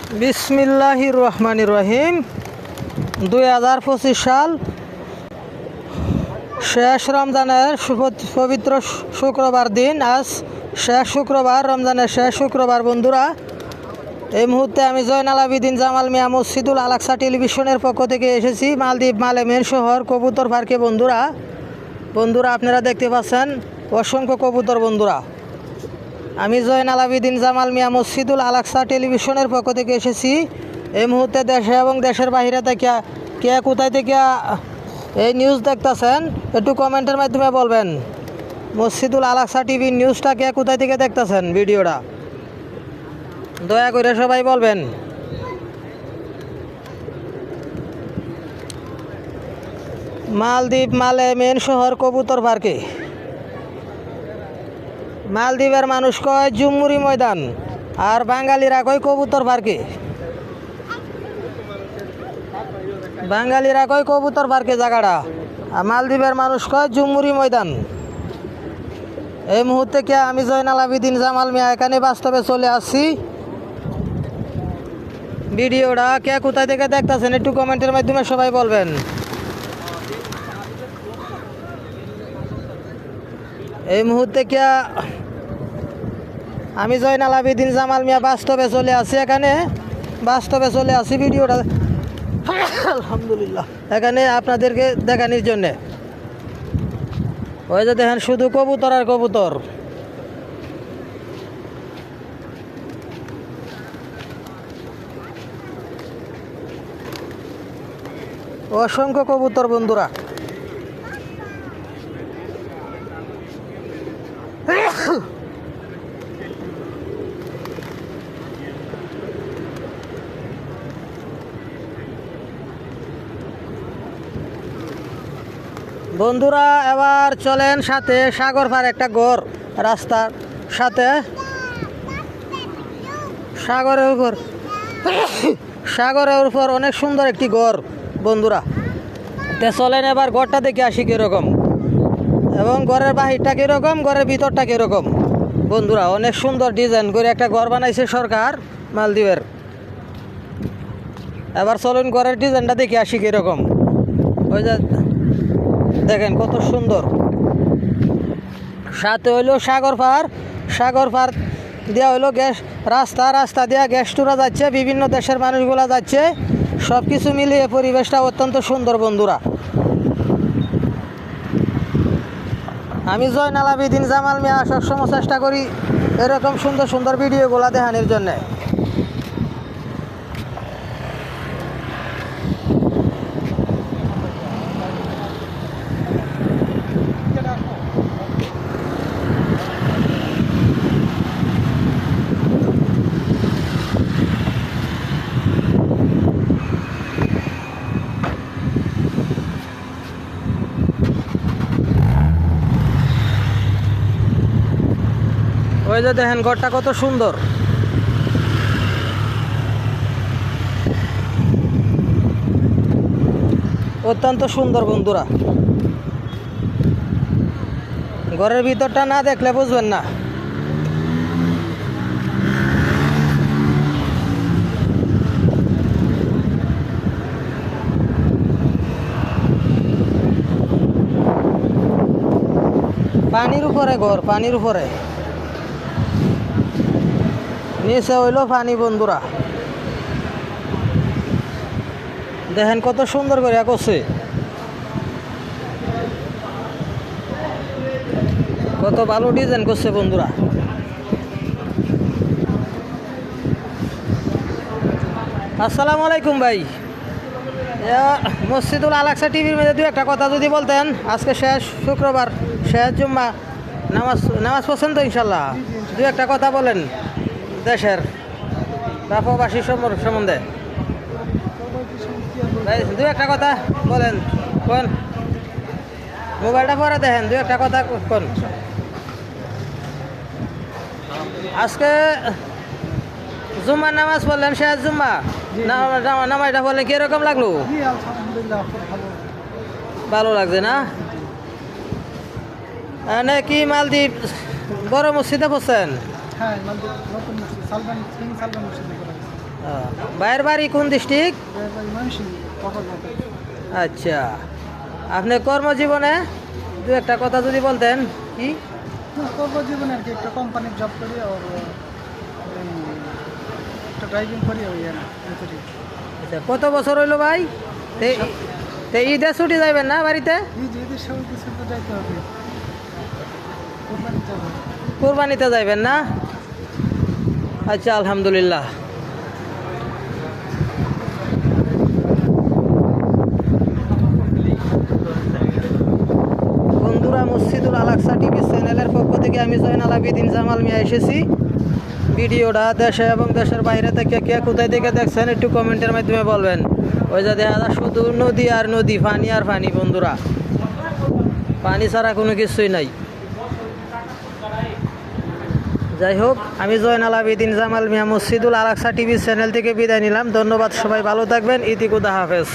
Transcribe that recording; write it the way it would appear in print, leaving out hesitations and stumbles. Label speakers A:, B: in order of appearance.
A: বিসমিল্লাহির রহমানির রহিম। 2025 সাল শেষ রমজানের পবিত্র শুক্রবার দিন। আজ শেষ শুক্রবার, রমজানের শেষ শুক্রবার। বন্ধুরা, এই মুহূর্তে আমি জয়নাল আবেদিন জামাল মিয়া মসজিদুল আলাকসা টেলিভিশনের পক্ষ থেকে এসেছি মালদ্বীপ মালেমের শহর কবুতর পার্কে। বন্ধুরা আপনারা দেখতে পাচ্ছেন অসংখ্য কবুতর। বন্ধুরা, আমি জয়নাল আবেদিন জামাল মিয়া মসজিদুল আলাকসা টেলিভিশনের পক্ষ থেকে এসেছি। এই মুহূর্তে দেশে এবং দেশের বাইরে থেকে কে কোথায় থেকে এই নিউজ দেখতেছেন একটু কমেন্টের মাধ্যমে বলবেন। মসজিদুল আলাকসা টিভি নিউজটা কে কোথায় থেকে দেখতেছেন, ভিডিওটা দয়া করে সবাই বলবেন। মালদ্বীপ মালেমেন শহর কবুতর পার্কে। মালদ্বীপের মানুষ কয় জুমুরি ময়দান, আর বাঙালিরা কয় কবুতর পার্কে। বাঙালিরা কয় কবুতর পার্কে জায়গাটা, আর মালদ্বীপের মানুষ কয় জুমুরি ময়দান। এই মুহূর্তে কে আমি জয়নাল আবেদিন জামাল মিয়া এখানে বাস্তবে চলে আসছি। ভিডিওটা কে কোথায় থেকে দেখতেছেন একটু কমেন্টের মাধ্যমে সবাই বলবেন। এই মুহূর্তে কে আমি জয়নাল আবেদিন জামাল মিয়া বাস্তবে চলে আসি, এখানে বাস্তবে চলে আসি ভিডিওটা আলহামদুলিল্লাহ এখানে আপনাদেরকে দেখানোর জন্যে। ওই যে দেখেন শুধু কবুতর আর কবুতর। অসংখ্য কবুতর। বন্ধুরা, বন্ধুরা এবার চলেন সাথে সাগর পার একটা ঘর রাস্তার সাথে, সাগরের উপর অনেক সুন্দর একটি ঘর। বন্ধুরা তে চলেন এবার ঘরটা দেখে আসি কীরকম, এবং ঘরের বাহিরটা কীরকম, ঘরের ভিতরটা কীরকম। বন্ধুরা অনেক সুন্দর ডিজাইন করে একটা ঘর বানাইছে সরকার মালদ্বীপের। এবার চলুন ঘরের ডিজাইনটা দেখে আসি কীরকম। ওই যে দেখেন কত সুন্দর। সাথে হইলো সাগর পার দেওয়া হইলো গ্যাস রাস্তা দিয়া গ্যাস টুরা যাচ্ছে, বিভিন্ন দেশের মানুষগুলা যাচ্ছে। সব কিছু মিলিয়ে পরিবেশটা অত্যন্ত সুন্দর। বন্ধুরা, আমি জয়নাল আবেদিন জামাল মিয়া সবসময় চেষ্টা করি এরকম সুন্দর সুন্দর ভিডিওগুলা দেখানোর জন্যে। ওই যে দেখেন ঘরটা কত সুন্দর। অত্যন্ত সুন্দর। বন্ধুরা ঘরের ভিতরটা না দেখলে বুঝবেন না। পানির উপরে ঘর, পানির উপরে, নিচে হইলো পানি। বন্ধুরা দেখেন কত সুন্দর করে করছে, কত ভালো ডিজাইন করছে। বন্ধুরা আসসালামু আলাইকুম ভাই। মসজিদুল আলাকসা টিভির মধ্যে দু একটা কথা যদি বলতেন। আজকে শেষ শুক্রবার, শেষ জুম্মা, নামাজ পড়ছেন তো ইনশাল্লাহ? দু একটা কথা বলেন দেশের প্রবাসী সম্বন্ধে। ভাই দু একটা কথা বলেন, কোন মোবাইলটা পরে দেখেন, দু একটা কথা কোন। আজকে জুম্মার নামাজ পড়লেন, শেষ জুম্মা নামাজটা পড়লেন, কিরকম লাগলো? ভালো লাগছে না? কি মালদ্বীপ বড় মসজিদে পড়ছেন? ভাইয়ের বাড়ি কোন ডিস্ট্রিক্ট? আচ্ছা, আপনি কর্মজীবনে দু একটা কথা যদি বলতেন। কি
B: কর্মজীবনে আর কি একটা কোম্পানির জব করি আর একটা ড্রাইভিং করি ওই আর কি।
A: আচ্ছা, কত বছর হইলো ভাই? তে ঈদে ছুটি যাইবেন না বাড়িতে?
B: ঈদের সময় কিছু তো যাইতে হবে, কোম্পানি যাবো।
A: কোরবানিতে যাইবেন না? আচ্ছা, আলহামদুলিল্লাহ। বন্ধুরা, মসজিদুল আলাকসা টিভি চ্যানেলের পক্ষ থেকে আমি জয়নাল আবেদিন জামাল মিয়া এসেছি। ভিডিওটা দেশে এবং দেশের বাইরে থেকে কে কোথায় থেকে দেখছেন একটু কমেন্টের মাধ্যমে বলবেন। ওই যে দেখা যায় শুধু নদী আর নদী, পানি আর পানি। বন্ধুরা, পানি ছাড়া কোনো কিছুই নাই। যাই হোক, আমি জয়নাল আবেদিন জামাল মিয়া মসজিদুল আলাকসা টিভি চ্যানেল থেকে বিদায় নিলাম। ধন্যবাদ, সবাই ভালো থাকবেন। ইতি খুদা হাফেজ।